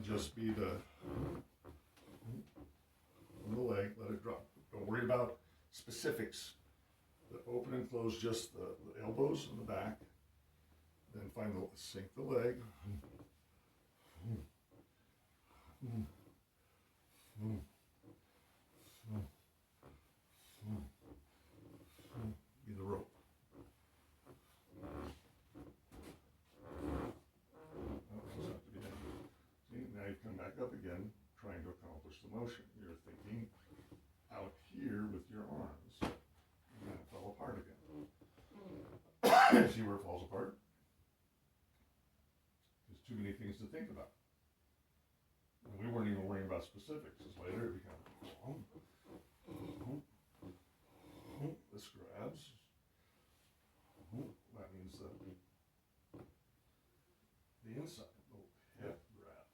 and just be the on the leg, let it drop. Don't worry about specifics. The open and close just the elbows and the back. Then find the sink the leg. Be the rope. See, now you come back up again, trying to accomplish the motion. You're thinking out here with your arms. And then it fell apart again. See where it falls apart? There's too many things to think about. And we weren't even worrying about specifics. As later it becomes this grabs. That means the inside. Hip grab.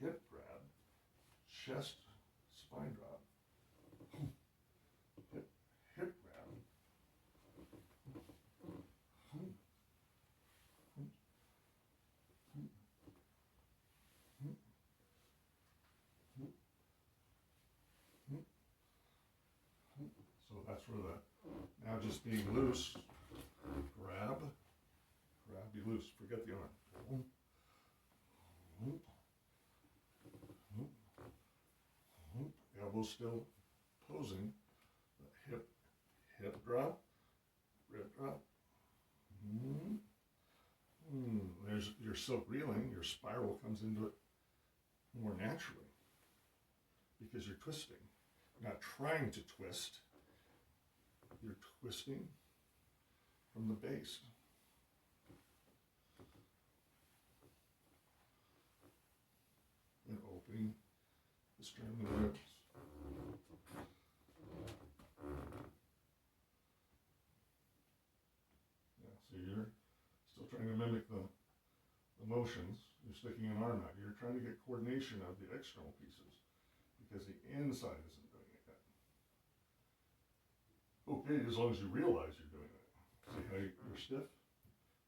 Hip grab. Chest spine drop. Hip grab. So that's where now just being loose, grab, be loose, forget the arm. Elbow still posing, hip drop, rib drop. There's your silk reeling, your spiral comes into it more naturally because you're twisting. You're not trying to twist, you're twisting from the base. And opening the sternum and the ribs. Yeah, so you're still trying to mimic the motions. You're sticking an arm out. You're trying to get coordination of the external pieces because the inside isn't doing it yet. Okay, as long as you realize you're doing it. See how you're stiff?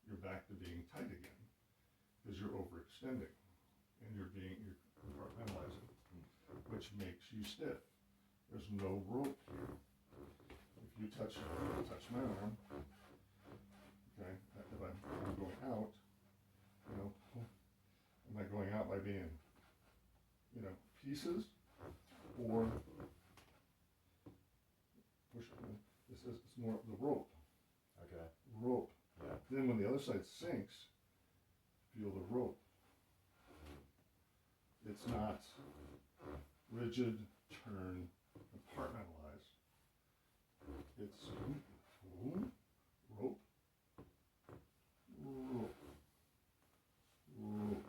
You're back to being tight again because you're overextending and you're compartmentalizing, which makes you stiff. There's no rope here. If you touch my arm, okay, if I'm going out, am I going out by being, pieces or pushing? It's more the rope. Okay. Rope. Yeah. Then when the other side sinks, feel the rope. It's not rigid, turn, compartmentalize. It's rope, rope, rope, rope,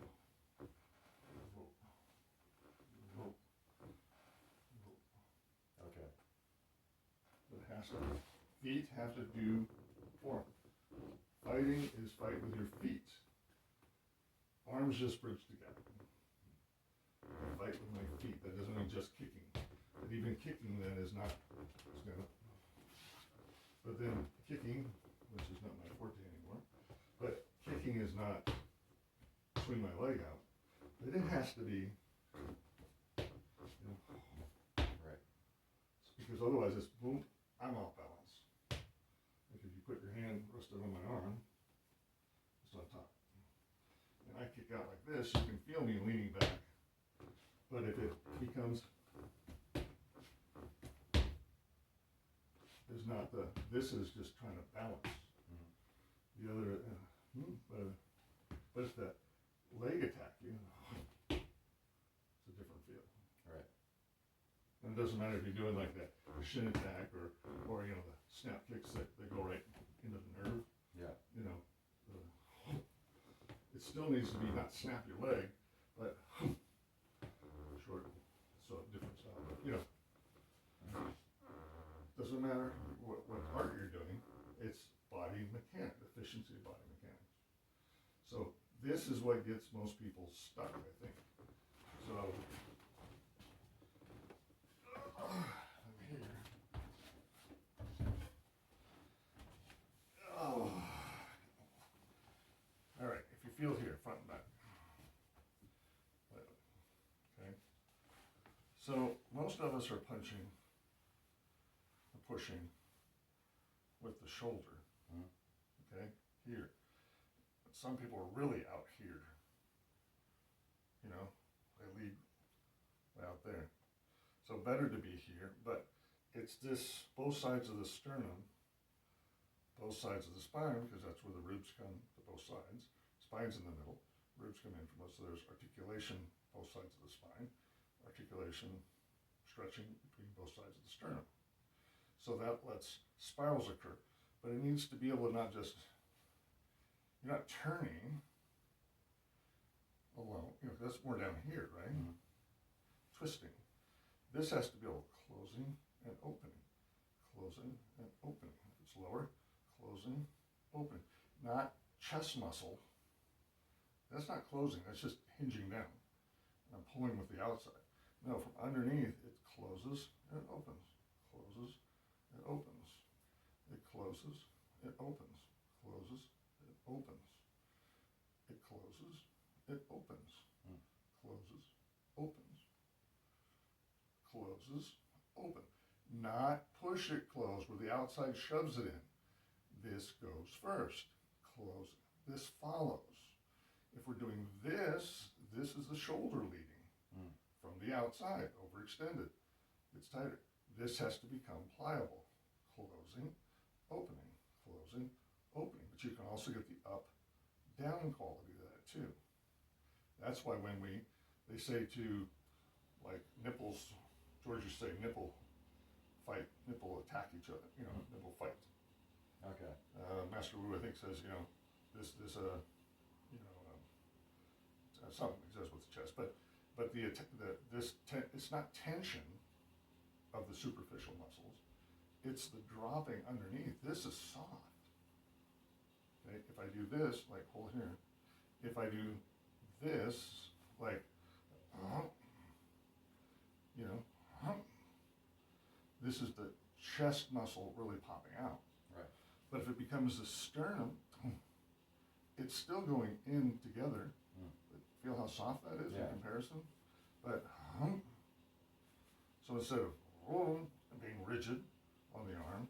rope. Okay. But it has to, feet have to do form. Fighting is fight with your feet. Arms just bridge together. I fight with my feet. That doesn't mean just kicking. But even kicking then is not, but then kicking, which is not my forte anymore, but kicking is not swing my leg out. But it has to be, right. Because otherwise it's boom, I'm off balance. Like if you put your hand rested on my arm, it's on top. And I kick out like this, you can feel me leaning back. But if it becomes, is not this is just trying to balance. The other, but if that leg attack you, it's a different feel. Right. And it doesn't matter if you're doing like that shin attack or the snap kicks that go right into the nerve. Yeah. It still needs to be not snap your leg, but short, so different style. But doesn't matter what part you're doing, it's body mechanics, efficiency of body mechanics. So this is what gets most people stuck, I think. So here. Oh. All right, if you feel here, front and back. So most of us are punching or pushing with the shoulder, okay, here. But some people are really out here, you know, they lead way out there. So better to be here, but it's this, both sides of the sternum, both sides of the spine, because that's where the ribs come to both sides. Spine's in the middle, ribs come in from both, so there's articulation both sides of the spine, articulation, stretching between both sides of the sternum. So that lets spirals occur, but it needs to be able to not just, you're not turning alone, you know, that's more down here, right? Twisting. This has to be able closing and opening, closing and opening. If it's lower, closing, opening. Not chest muscle. That's not closing, that's just hinging down. And I'm pulling with the outside. No, from underneath, it closes and it opens, closes, it opens. It closes, it opens, closes, it opens. It closes, it opens, closes, opens, closes, open. Not push it closed where the outside shoves it in. This goes first, close, this follows. If we're doing this, this is the shoulder leading from the outside, overextended. It's tighter. This has to become pliable. Closing, opening, closing, opening. But you can also get the up, down quality to that too. That's why when they say to, like, nipples, George used to say nipple fight, nipple attack each other, you know, nipple fight. Okay. Master Wu, I think, says, you know, this something he says with the chest, but it's not tension of the superficial muscles, it's the dropping underneath. This is soft. Okay, if I do this, like hold here, if I do this, like, you know, this is the chest muscle really popping out. Right. But if it becomes the sternum, it's still going in together. Feel how soft that is in comparison? But so instead of being rigid on the arm,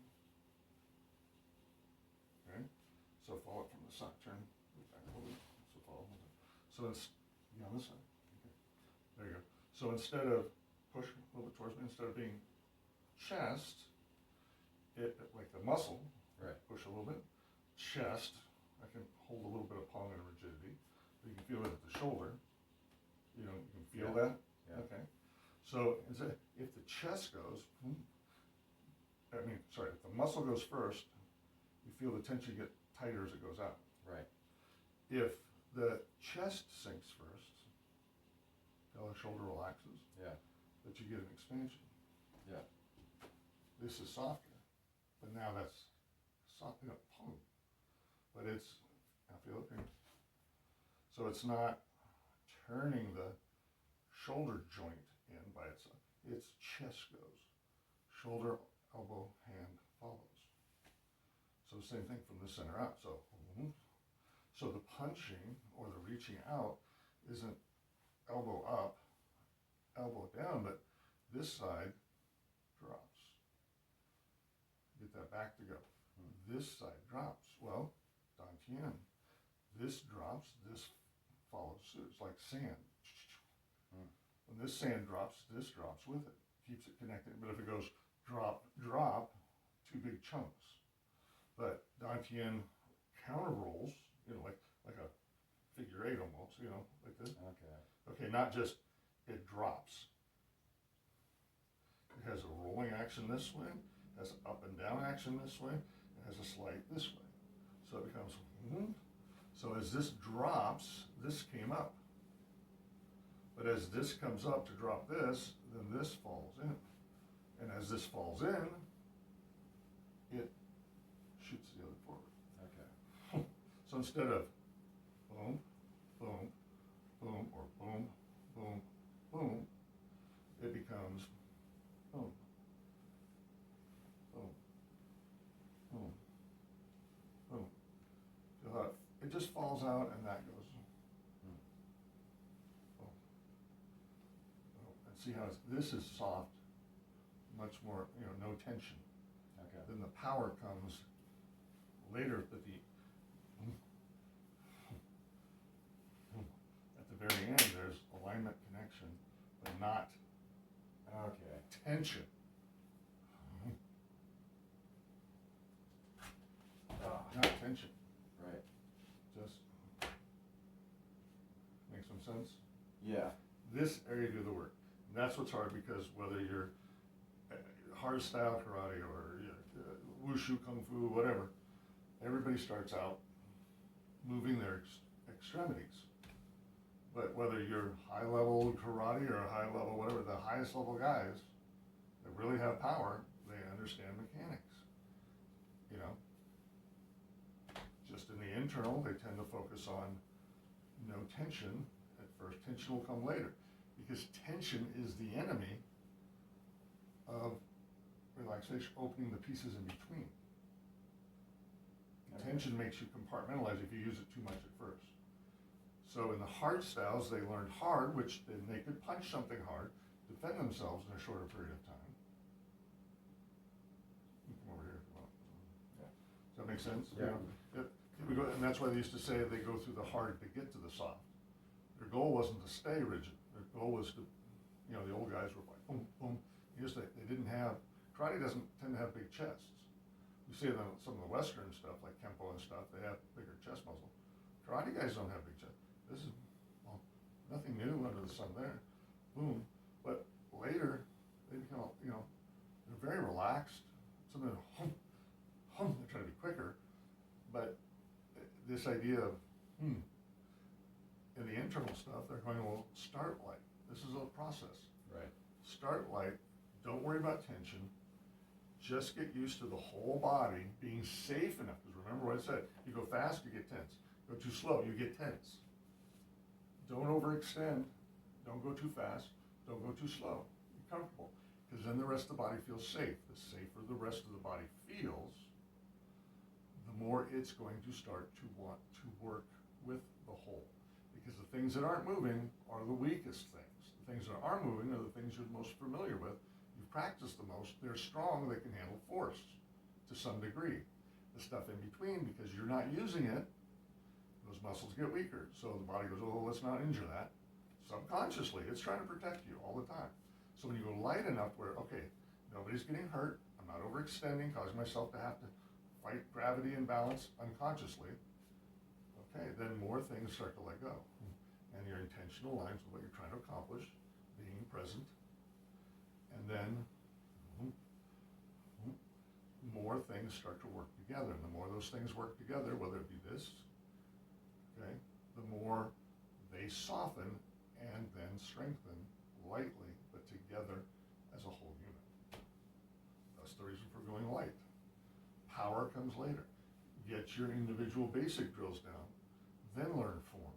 okay, so follow it from the side, turn back a little bit, so follow. So it's on this side, okay. There you go. So instead of push a little bit towards me, instead of being chest, like the muscle, right, push a little bit, chest, I can hold a little bit of palm and rigidity. You can feel it at the shoulder. You know, you can feel that? Yeah. Okay. So if the chest goes, if the muscle goes first, you feel the tension get tighter as it goes out. Right. If the chest sinks first, the other shoulder relaxes, but you get an expansion. Yeah. This is softer, but now that's soft, pump. But it's, I feel it here. So it's not turning the shoulder joint in by itself. It's chest goes. Shoulder, elbow, hand follows. So the same thing from the center out. So the punching or the reaching out isn't elbow up, elbow down, but this side drops. Get that back to go. This side drops. Well, tien. This drops, this follows suit. It's like sand. When this sand drops, this drops with it. Keeps it connected. But if it goes drop, drop, two big chunks. But tien counter rolls, you know, like a figure eight almost, you know, like this. Okay. Okay, not just it drops. It has a rolling action this way, has an up and down action this way, and has a slide this way. So it becomes, so as this drops, this came up. But as this comes up to drop this, then this falls in. And as this falls in, it shoots the other forward. Okay. So instead of boom, boom, boom, or boom, boom, boom, it becomes boom, boom, boom, boom. Feel how it just falls out and that goes boom, boom. And see how this is soft, much more, no tension. Okay. Then the power comes later, but at the very end, there's alignment, connection, but not Okay. tension. Not tension. Right. Just make some sense. Yeah. This area do the work. And that's what's hard, because whether you're hard style karate or wushu, kung fu, whatever, everybody starts out moving their extremities. But whether you're high level karate or high level whatever, the highest level guys that really have power, they understand mechanics. Just in the internal, they tend to focus on no tension at first. Tension will come later, because tension is the enemy of relaxation, opening the pieces in between. Okay. Tension makes you compartmentalize if you use it too much at first. So in the hard styles, they learned hard, which then they could punch something hard, defend themselves in a shorter period of time. You come over here if you want. Yeah. Does that make sense? Yeah. And that's why they used to say they go through the hard to get to the soft. Their goal wasn't to stay rigid. Their goal was to, the old guys were like, boom, boom. They didn't have, karate doesn't tend to have big chests. You see them, some of the Western stuff, like Kempo and stuff, they have bigger chest muscle. Karate guys don't have big chests. This is, nothing new under the sun there. Boom. But later, they become, they're very relaxed. Some of them, they try to be quicker. But this idea of, in the internal stuff, they're going, well, start light. This is a process. Right. Start light. Don't worry about tension. Just get used to the whole body being safe enough. Because remember what I said, you go fast, you get tense. Go too slow, you get tense. Don't overextend. Don't go too fast. Don't go too slow. Be comfortable. Because then the rest of the body feels safe. The safer the rest of the body feels, the more it's going to start to want to work with the whole. Because the things that aren't moving are the weakest things. The things that are moving are the things you're most familiar with. You've practiced the most. They're strong. They can handle force to some degree. The stuff in between, because you're not using it, those muscles get weaker. So the body goes, oh, let's not injure that. Subconsciously, it's trying to protect you all the time. So when you go light enough where, okay, nobody's getting hurt, I'm not overextending, causing myself to have to fight gravity and balance unconsciously, okay, then more things start to let go. And your intention aligns with what you're trying to accomplish, being present, and then more things start to work together. And the more those things work together, whether it be this, okay, the more they soften and then strengthen lightly, but together as a whole unit. That's the reason for going light. Power comes later. Get your individual basic drills down, then learn form.